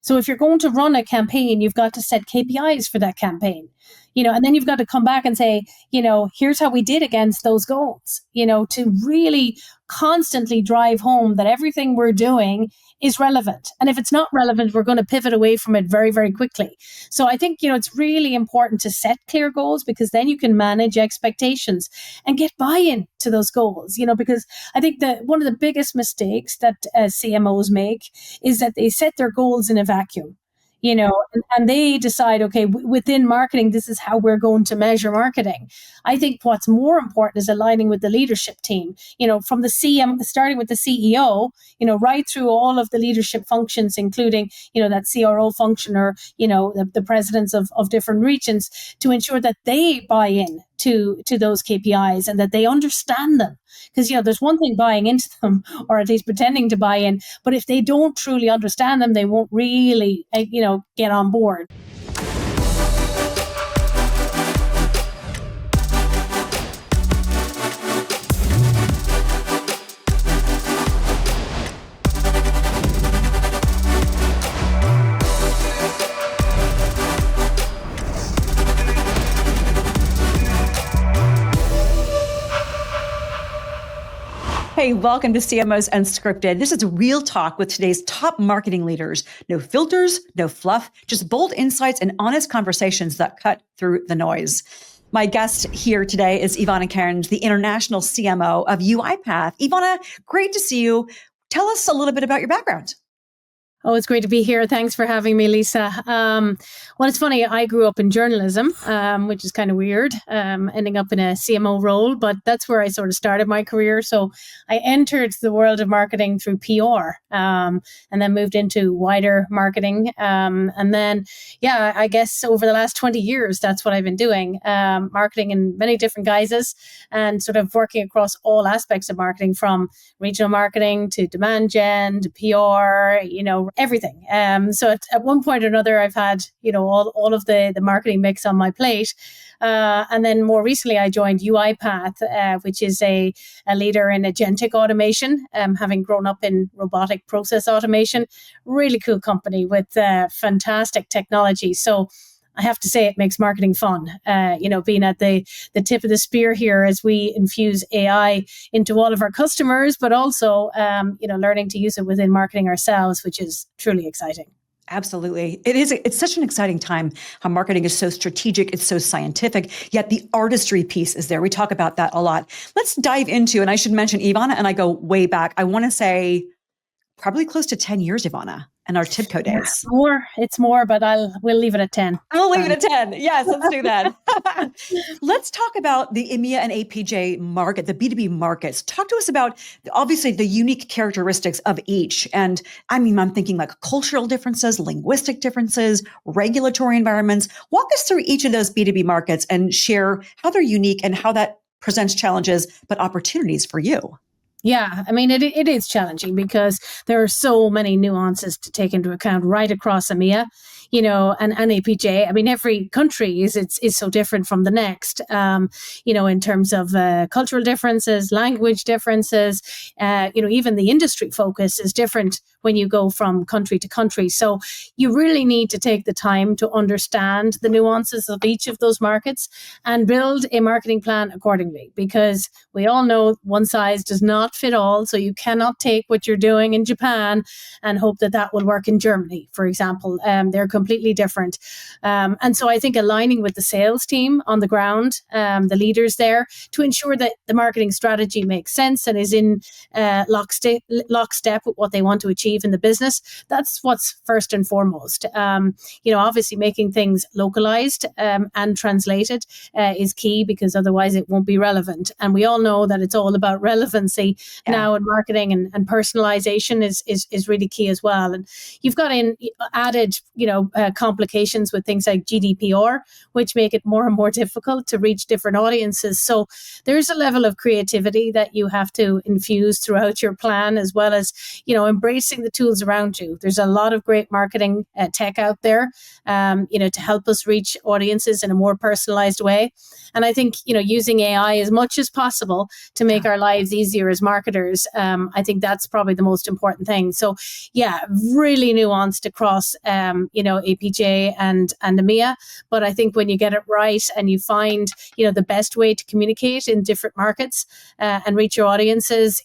So if you're going to run a campaign, you've got to set KPIs for that campaign, and then you've got to come back and say, here's how we did against those goals, to really constantly drive home that everything we're doing is relevant. And if it's not relevant, we're going to pivot away from it very, very quickly. So I think, it's really important to set clear goals, because then you can manage expectations and get buy-in to those goals, because I think that one of the biggest mistakes that CMOs make is that they set their goals in a vacuum. And they decide, okay, within marketing, this is how we're going to measure marketing. I think what's more important is aligning with the leadership team, from the CM, starting with the CEO, right through all of the leadership functions, including, that CRO function, or, the presidents of different regions, to ensure that they buy in to those KPIs and that they understand them. Because, there's one thing buying into them, or at least pretending to buy in, but if they don't truly understand them, they won't really, get on board. Hey, welcome to CMOs Unscripted. This is real talk with today's top marketing leaders. No filters, no fluff, just bold insights and honest conversations that cut through the noise. My guest here today is Evanna Kearins, the international CMO of UiPath. Evanna, great to see you. Tell us a little bit about your background. Oh, it's great to be here. Thanks for having me, Lisa. Well, it's funny. I grew up in journalism, which is kind of weird, ending up in a CMO role, but that's where I sort of started my career. So I entered the world of marketing through PR, and then moved into wider marketing. And then, I guess over the last 20 years, that's what I've been doing, marketing in many different guises, and sort of working across all aspects of marketing, from regional marketing to demand gen to PR, everything. So at one point or another, I've had, all of the marketing mix on my plate. And then more recently, I joined UiPath, which is a leader in agentic automation, having grown up in robotic process automation. Really cool company with fantastic technology. So I have to say it makes marketing fun, being at the tip of the spear here as we infuse AI into all of our customers, but also, learning to use it within marketing ourselves, which is truly exciting. Absolutely. It's such an exciting time. How marketing is so strategic, it's so scientific, yet the artistry piece is there. We talk about that a lot. Let's dive into, and I should mention Evanna and I go way back. I want to say probably close to 10 years, Evanna, and our TIBCO days. It's more, but we'll leave it at 10. I'll leave it at 10. Yes, let's do that. Let's talk about the EMEA and APJ market, the B2B markets. Talk to us about, obviously, the unique characteristics of each. And I'm thinking like cultural differences, linguistic differences, regulatory environments. Walk us through each of those B2B markets and share how they're unique and how that presents challenges, but opportunities for you. Yeah, it is challenging because there are so many nuances to take into account right across EMEA, and APJ. Every country is so different from the next, in terms of cultural differences, language differences, even the industry focus is different when you go from country to country. So you really need to take the time to understand the nuances of each of those markets and build a marketing plan accordingly, because we all know one size does not fit all. So you cannot take what you're doing in Japan and hope that will work in Germany, for example. They're completely different. And so I think aligning with the sales team on the ground, the leaders there, to ensure that the marketing strategy makes sense and is in lockstep with what they want to achieve in the business. That's what's first and foremost. Obviously making things localized and translated is key, because otherwise it won't be relevant. And we all know that it's all about relevancy now in marketing, and personalization is really key as well. And you've got added, complications with things like GDPR, which make it more and more difficult to reach different audiences. So there's a level of creativity that you have to infuse throughout your plan, as well as, embracing the tools around you. There's a lot of great marketing tech out there, to help us reach audiences in a more personalized way. And I think, using AI as much as possible to make our lives easier as marketers, I think that's probably the most important thing. So yeah, really nuanced across, APJ and EMEA. But I think when you get it right and you find, the best way to communicate in different markets and reach your audiences,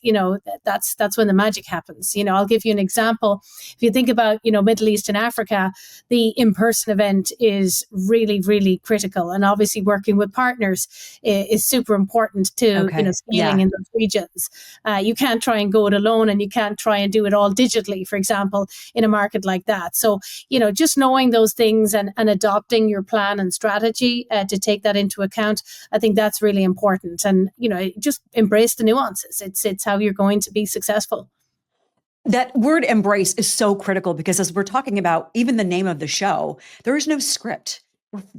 that's when the magic happens. I'll give you an example. If you think about, Middle East and Africa, the in-person event is really, really critical. And obviously working with partners is super important to, scaling in those regions. You can't try and go it alone, and you can't try and do it all digitally, for example, in a market like that. So, just knowing those things and adopting your plan and strategy to take that into account, I think that's really important. And, just embrace the nuances. It's how you're going to be successful. That word embrace is so critical, because as we're talking about even the name of the show, there is no script.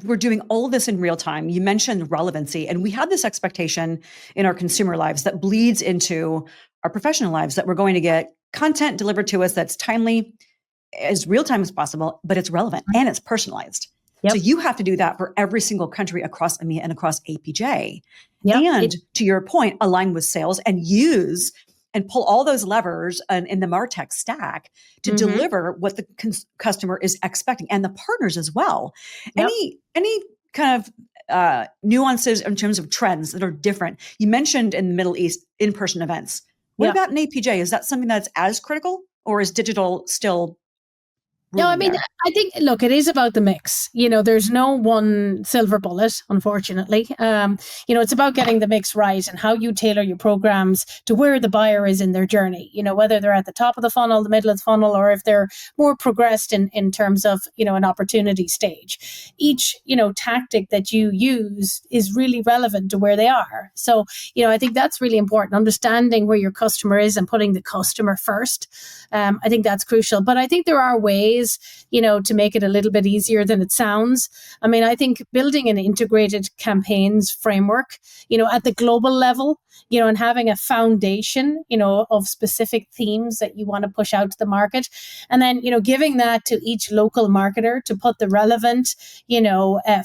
We're doing all of this in real time. You mentioned relevancy, and we have this expectation in our consumer lives that bleeds into our professional lives, that we're going to get content delivered to us that's timely, as real time as possible, but it's relevant and it's personalized. Yep. So you have to do that for every single country across EMEA and across APJ. Yep. And to your point, align with sales and use and pull all those levers in the MarTech stack to deliver what the customer is expecting, and the partners as well. Yep. Any kind of nuances in terms of trends that are different? You mentioned in the Middle East, in-person events. What about in APJ? Is that something that's as critical, or is digital still? No, I mean, I think, look, it is about the mix. There's no one silver bullet, unfortunately. It's about getting the mix right and how you tailor your programs to where the buyer is in their journey, whether they're at the top of the funnel, the middle of the funnel, or if they're more progressed in terms of, an opportunity stage. Each, tactic that you use is really relevant to where they are. So, I think that's really important, understanding where your customer is and putting the customer first. I think that's crucial. But I think there are ways, to make it a little bit easier than it sounds. I mean, I think building an integrated campaigns framework, at the global level, and having a foundation, of specific themes that you want to push out to the market. And then, giving that to each local marketer to put the relevant,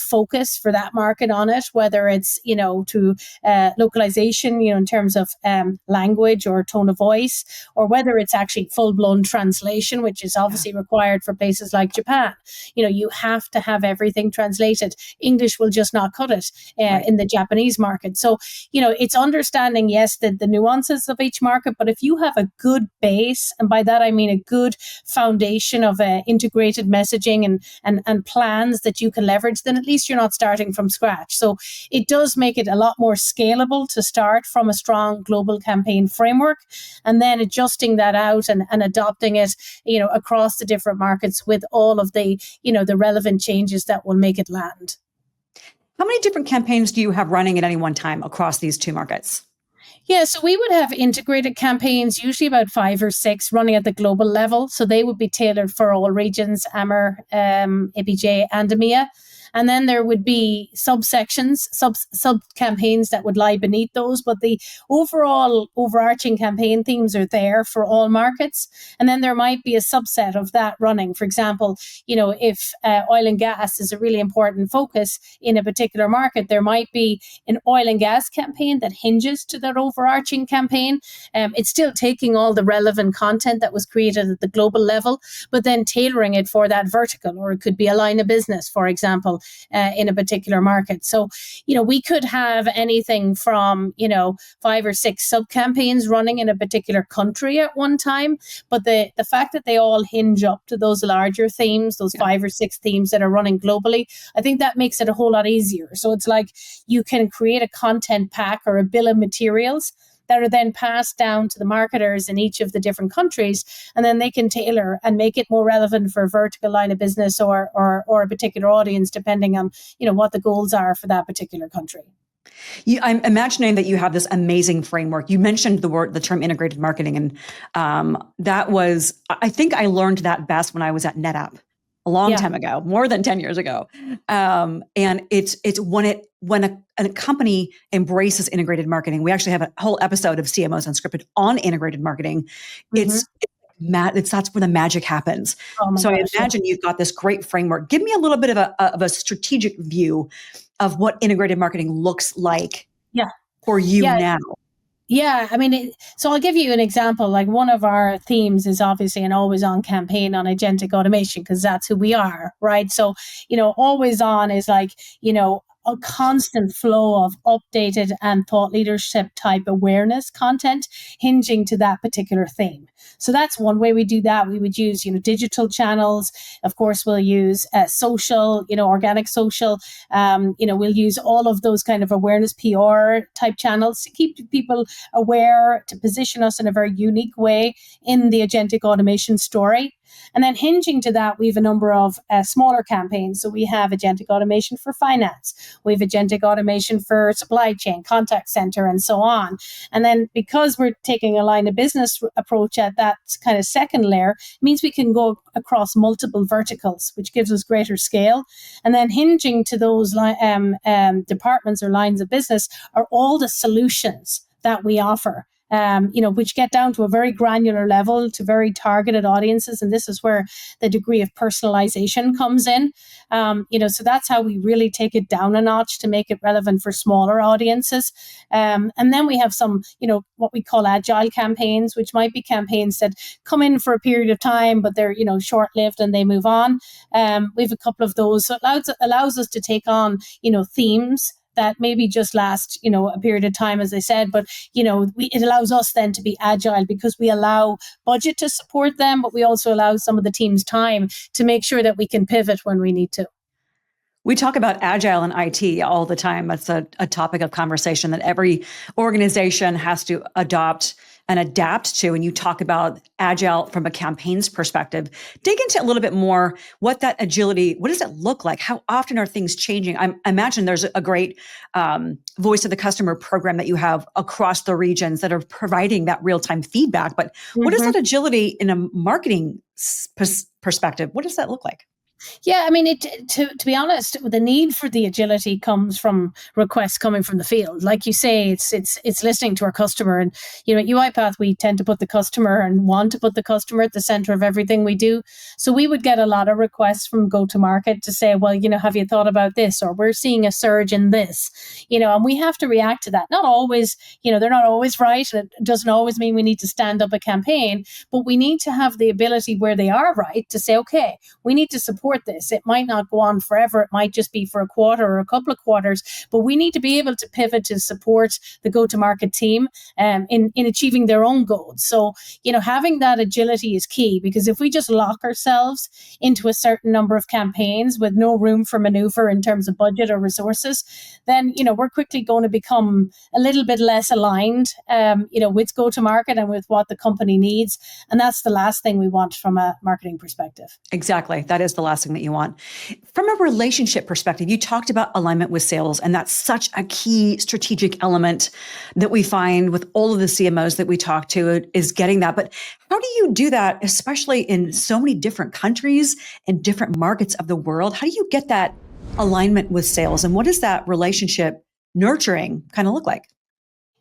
focus for that market on it, whether it's, to localization, in terms of language or tone of voice, or whether it's actually full-blown translation, which is obviously required for places like Japan. You have to have everything translated. English will just not cut it in the Japanese market. So, it's understanding, yes, the nuances of each market, but if you have a good base, and by that I mean a good foundation of integrated messaging and plans that you can leverage, then at least you're not starting from scratch. So it does make it a lot more scalable to start from a strong global campaign framework, and then adjusting that out and adopting it, across the different markets with all of the, the relevant changes that will make it land. How many different campaigns do you have running at any one time across these two markets? Yeah, so we would have integrated campaigns, usually about 5 or 6, running at the global level. So they would be tailored for all regions, AMER, APJ, and EMEA. And then there would be subsections, sub campaigns that would lie beneath those. But the overall overarching campaign themes are there for all markets. And then there might be a subset of that running. For example, if oil and gas is a really important focus in a particular market, there might be an oil and gas campaign that hinges to that overarching campaign. It's still taking all the relevant content that was created at the global level, but then tailoring it for that vertical, or it could be a line of business, for example, in a particular market. So, we could have anything from, 5 or 6 sub-campaigns running in a particular country at one time. But the fact that they all hinge up to those larger themes, those 5 or 6 themes that are running globally, I think that makes it a whole lot easier. So it's like you can create a content pack or a bill of materials that are then passed down to the marketers in each of the different countries, and then they can tailor and make it more relevant for a vertical line of business or a particular audience, depending on what the goals are for that particular country. I'm imagining that you have this amazing framework. You mentioned the term integrated marketing, and I think I learned that best when I was at NetApp. a long Yeah. time ago, more than 10 years ago. And it's when a company embraces integrated marketing. We actually have a whole episode of CMOs Unscripted on integrated marketing. It's that's where the magic happens. Oh my So I gosh, yeah. imagine you've got this great framework. Give me a little bit of a strategic view of what integrated marketing looks like Yeah. for you Yeah. now. Yeah, I mean, so I'll give you an example. Like one of our themes is obviously an always on campaign on agentic automation, because that's who we are, right? So, always on is like, a constant flow of updated and thought leadership type awareness content hinging to that particular theme. So that's one way we do that. We would use, digital channels. Of course, we'll use social, organic social. We'll use all of those kind of awareness PR type channels to keep people aware, to position us in a very unique way in the agentic automation story. And then hinging to that, we have a number of smaller campaigns. So we have agentic automation for finance, we have agentic automation for supply chain, contact center, and so on. And then because we're taking a line of business approach at that kind of second layer, it means we can go across multiple verticals, which gives us greater scale. And then hinging to those departments or lines of business are all the solutions that we offer. Which get down to a very granular level to very targeted audiences. And this is where the degree of personalization comes in. So that's how we really take it down a notch to make it relevant for smaller audiences. And then we have some, what we call agile campaigns, which might be campaigns that come in for a period of time, but they're, short-lived and they move on. We have a couple of those. So it allows us to take on, themes that maybe just last, a period of time, as I said, but, it allows us then to be agile because we allow budget to support them, but we also allow some of the team's time to make sure that we can pivot when we need to. We talk about agile in IT all the time. That's a topic of conversation that every organization has to adopt and adapt to. And you talk about agile from a campaigns perspective. Dig into a little bit more what that agility, what does it look like? How often are things changing? I imagine there's a great voice of the customer program that you have across the regions that are providing that real-time feedback. But what is that agility in a marketing perspective? What does that look like? Yeah, I mean, to be honest, the need for the agility comes from requests coming from the field. Like you say, it's listening to our customer. And, at UiPath, we tend to put the customer and want to put the customer at the center of everything we do. So we would get a lot of requests from go-to-market to say, well, have you thought about this? Or we're seeing a surge in this, and we have to react to that. Not always, they're not always right. And it doesn't always mean we need to stand up a campaign, but we need to have the ability where they are right to say, okay, we need to support this. It might not go on forever. It might just be for a quarter or a couple of quarters, but we need to be able to pivot to support the go-to-market team in achieving their own goals. So, having that agility is key, because if we just lock ourselves into a certain number of campaigns with no room for maneuver in terms of budget or resources, then, we're quickly going to become a little bit less aligned, with go-to-market and with what the company needs. And that's the last thing we want from a marketing perspective. Exactly. That is the last thing that you want. From a relationship perspective, you talked about alignment with sales, and that's such a key strategic element that we find with all of the CMOs that we talk to is getting that. But how do you do that, especially in so many different countries and different markets of the world? How do you get that alignment with sales, and what does that relationship nurturing kind of look like?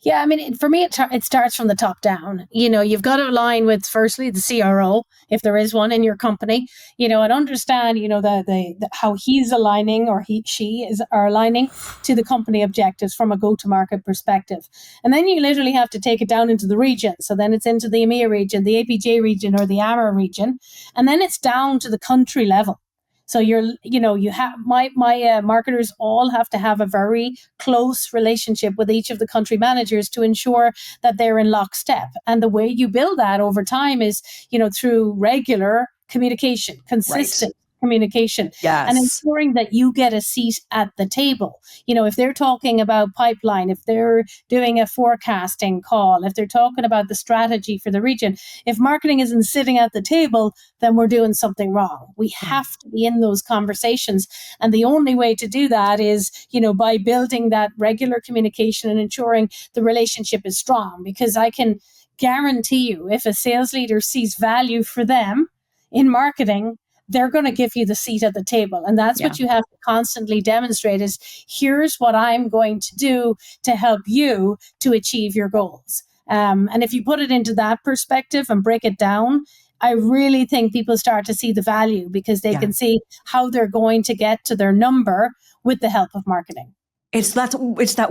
Yeah, I mean, for me, it starts from the top down. You've got to align with, firstly, the CRO, if there is one in your company, and understand, the how he's aligning or she are aligning to the company objectives from a go-to-market perspective. And then you literally have to take it down into the region. So then it's into the EMEA region, the APJ region, or the AMER region. And then it's down to the country level. So you have my marketers all have to have a very close relationship with each of the country managers to ensure that they're in lockstep. And the way you build that over time is, through regular communication, consistent communication, and Yes. ensuring that you get a seat at the table. If they're talking about pipeline, if they're doing a forecasting call, if they're talking about the strategy for the region, if marketing isn't sitting at the table, then we're doing something wrong. We have to be in those conversations. And the only way to do that is, by building that regular communication and ensuring the relationship is strong. Because I can guarantee you, if a sales leader sees value for them in marketing, they're going to give you the seat at the table. And that's what you have to constantly demonstrate is here's what I'm going to do to help you to achieve your goals. And if you put it into that perspective and break it down, I really think people start to see the value because they can see how they're going to get to their number with the help of marketing. It's that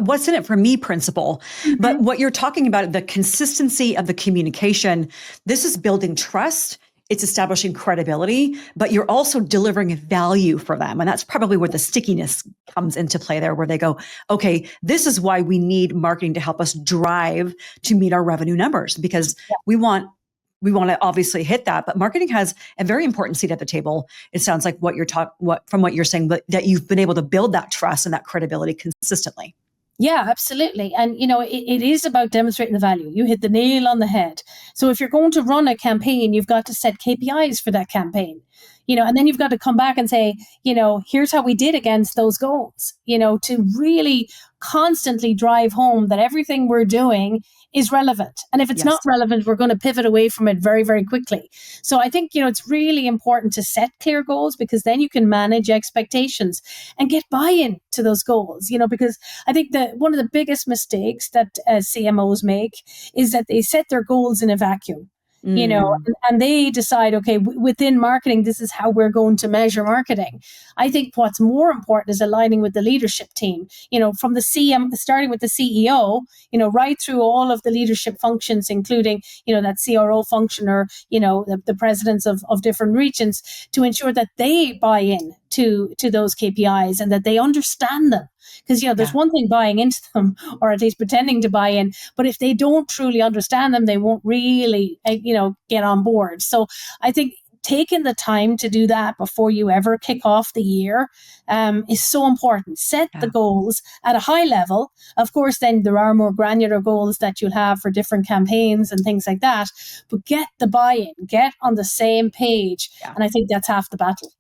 what's in it for me principle. Mm-hmm. But what you're talking about, the consistency of the communication, this is building trust. It's establishing credibility, but you're also delivering value for them. And that's probably where the stickiness comes into play there, where they go, okay, this is why we need marketing to help us drive to meet our revenue numbers, because we want to obviously hit that, but marketing has a very important seat at the table. It sounds like from what you're saying, but that you've been able to build that trust and that credibility consistently. Yeah, absolutely. And, it is about demonstrating the value. You hit the nail on the head. So if you're going to run a campaign, you've got to set KPIs for that campaign, and then you've got to come back and say, here's how we did against those goals, to really constantly drive home that everything we're doing is relevant. And if it's not relevant, we're going to pivot away from it very, very quickly. So I think, it's really important to set clear goals because then you can manage expectations and get buy-in to those goals, because I think that one of the biggest mistakes that CMOs make is that they set their goals in a vacuum. And they decide, okay, within marketing, this is how we're going to measure marketing. I think what's more important is aligning with the leadership team, from the starting with the CEO, right through all of the leadership functions, including, that CRO function or, the presidents of different regions to ensure that they buy in to those KPIs and that they understand them. Because, there's one thing buying into them or at least pretending to buy in, but if they don't truly understand them, they won't really, get on board. So I think taking the time to do that before you ever kick off the year is so important. Set the goals at a high level. Of course, then there are more granular goals that you'll have for different campaigns and things like that. But get the buy-in, get on the same page. Yeah. And I think that's half the battle.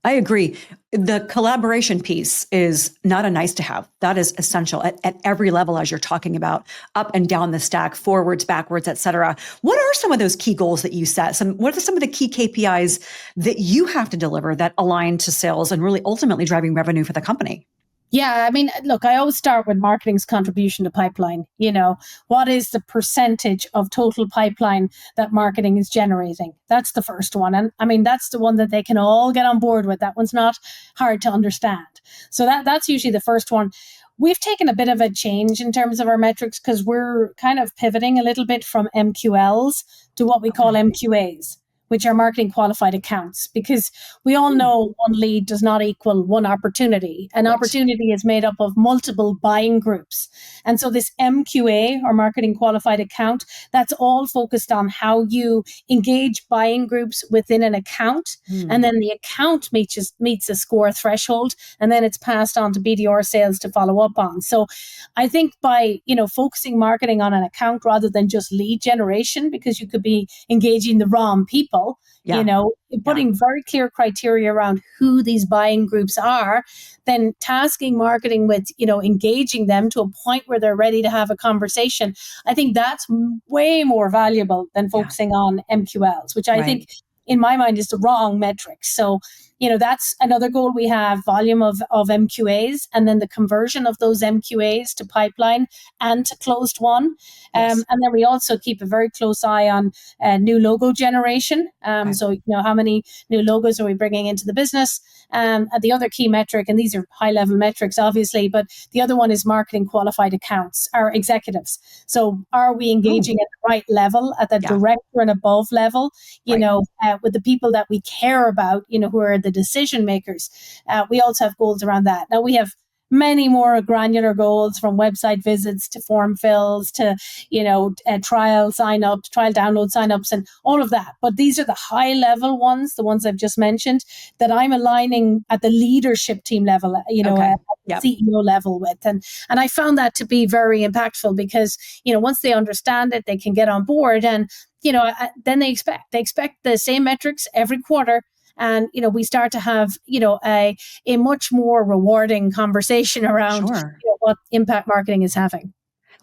I agree. The collaboration piece is not a nice to have. That is essential at every level, as you're talking about, up and down the stack, forwards, backwards, et cetera. What are some of those key goals that you set? What are some of the key KPIs that you have to deliver that align to sales and really ultimately driving revenue for the company? Yeah, I mean, look, I always start with marketing's contribution to pipeline. What is the percentage of total pipeline that marketing is generating? That's the first one. And I mean, that's the one that they can all get on board with. That one's not hard to understand. So that's usually the first one. We've taken a bit of a change in terms of our metrics because we're kind of pivoting a little bit from MQLs to what we call MQAs, which are marketing qualified accounts, because we all know one lead does not equal one opportunity. An opportunity is made up of multiple buying groups. And so this MQA, or marketing qualified account, that's all focused on how you engage buying groups within an account. And then the account meets a score threshold, and then it's passed on to BDR sales to follow up on. So I think by, focusing marketing on an account rather than just lead generation, because you could be engaging the wrong people, putting very clear criteria around who these buying groups are, then tasking marketing with, engaging them to a point where they're ready to have a conversation. I think that's way more valuable than focusing on MQLs, which I think in my mind is the wrong metric. So, that's another goal we have, volume of MQAs, and then the conversion of those MQAs to pipeline and to closed won. And then we also keep a very close eye on new logo generation. So, how many new logos are we bringing into the business? And the other key metric, and these are high level metrics, obviously, but the other one is marketing qualified accounts, our executives. So are we engaging at the right level, at the director and above level, with the people that we care about, who are the decision makers? We also have goals around that. Now we have many more granular goals, from website visits to form fills to, trial sign-ups, trial download sign-ups, and all of that. But these are the high level ones, the ones I've just mentioned, that I'm aligning at the leadership team level, at the CEO level with. And I found that to be very impactful because, once they understand it, they can get on board, and, then they expect the same metrics every quarter. And, we start to have, a much more rewarding conversation around what impact marketing is having.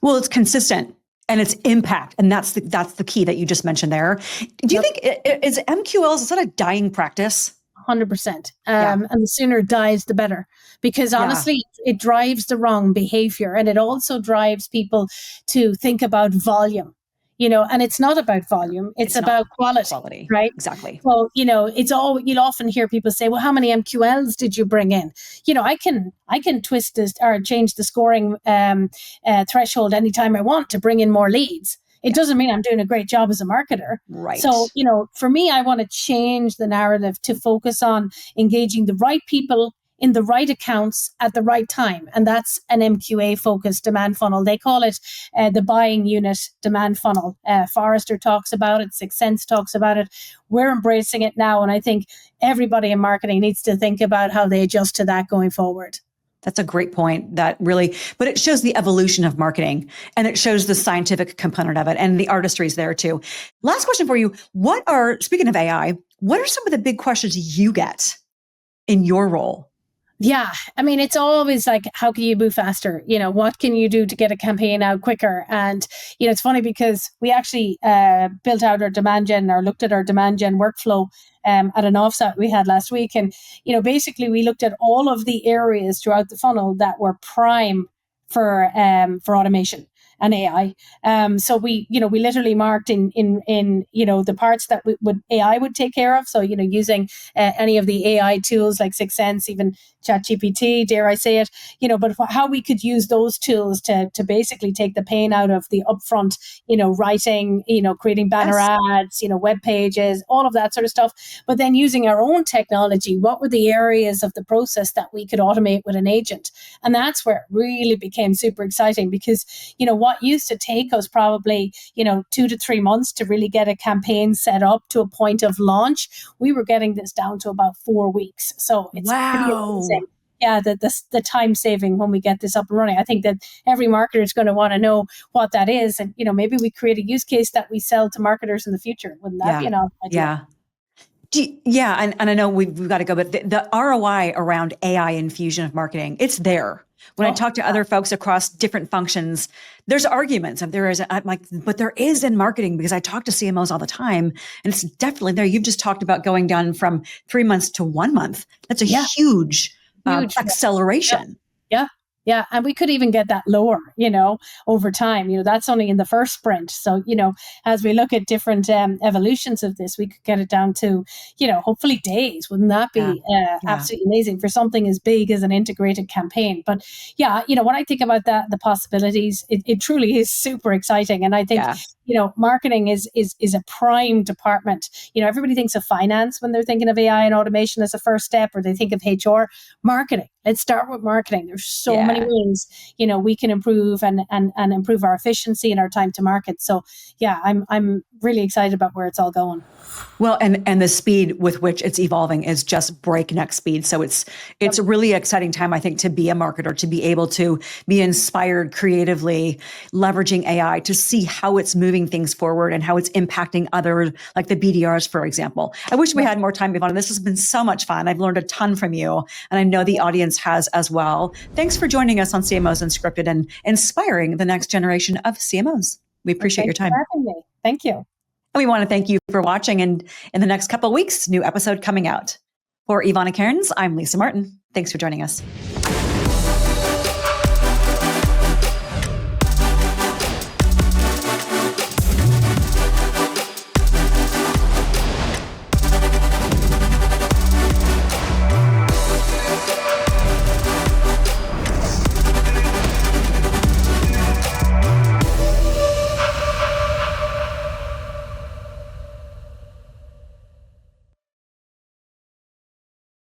Well, it's consistent. And its impact. And that's the key that you just mentioned there. Do you think is MQLs, is that a dying practice? 100%. And the sooner it dies, the better. Because honestly, it drives the wrong behavior. And it also drives people to think about volume, and it's not about volume. It's about quality, right? Exactly. So, you'll often hear people say, well, how many MQLs did you bring in? I can twist this or change the scoring threshold anytime I want to bring in more leads. It doesn't mean I'm doing a great job as a marketer. Right. So, for me, I want to change the narrative to focus on engaging the right people in the right accounts at the right time. And that's an MQA focused demand funnel. They call it the buying unit demand funnel. Forrester talks about it. Sixth Sense talks about it. We're embracing it now. And I think everybody in marketing needs to think about how they adjust to that going forward. That's a great point. But it shows the evolution of marketing, and it shows the scientific component of it, and the artistry is there too. Last question for you. Speaking of AI, what are some of the big questions you get in your role? Yeah. I mean, it's always like, how can you move faster? What can you do to get a campaign out quicker? And, it's funny because we actually built out our demand gen or looked at our demand gen workflow at an offsite we had last week. And, basically we looked at all of the areas throughout the funnel that were prime for automation and AI. So we literally marked in the parts that AI would take care of. So, using any of the AI tools like Sixth Sense, even ChatGPT, dare I say it, but how we could use those tools to basically take the pain out of the upfront, writing, creating banner ads, web pages, all of that sort of stuff. But then using our own technology, what were the areas of the process that we could automate with an agent? And that's where it really became super exciting because, what used to take us probably, 2 to 3 months to really get a campaign set up to a point of launch, we were getting this down to about 4 weeks. So it's pretty amazing. Yeah, the time saving when we get this up and running. I think that every marketer is going to want to know what that is. And, maybe we create a use case that we sell to marketers in the future. Wouldn't that be an idea? Yeah. And I know we've got to go, but the ROI around AI infusion of marketing, it's there. When I talk to other folks across different functions, there's arguments. I'm like, but there is in marketing, because I talk to CMOs all the time, and it's definitely there. You've just talked about going down from 3 months to 1 month. That's a huge acceleration. Yeah. Yeah. And we could even get that lower, over time. That's only in the first sprint. So, as we look at different evolutions of this, we could get it down to, hopefully days. Wouldn't that be absolutely amazing for something as big as an integrated campaign? But when I think about that, the possibilities, it truly is super exciting. And I think, marketing is a prime department. Everybody thinks of finance when they're thinking of AI and automation as a first step, or they think of HR. Marketing. Let's start with marketing. There's so many ways, we can improve and improve our efficiency and our time to market. So I'm really excited about where it's all going. Well, and the speed with which it's evolving is just breakneck speed. So it's a really exciting time, I think, to be a marketer, to be able to be inspired creatively, leveraging AI to see how it's moving things forward and how it's impacting other, like the BDRs, for example. I wish we had more time, Evanna. This has been so much fun. I've learned a ton from you, and I know the audience has as well. Thanks for joining us on CMOs Unscripted and inspiring the next generation of CMOs. We appreciate your time. Thanks for having me. Thank you. And we want to thank you for watching. And in the next couple of weeks, new episode coming out. For Evanna Kearins, I'm Lisa Martin. Thanks for joining us.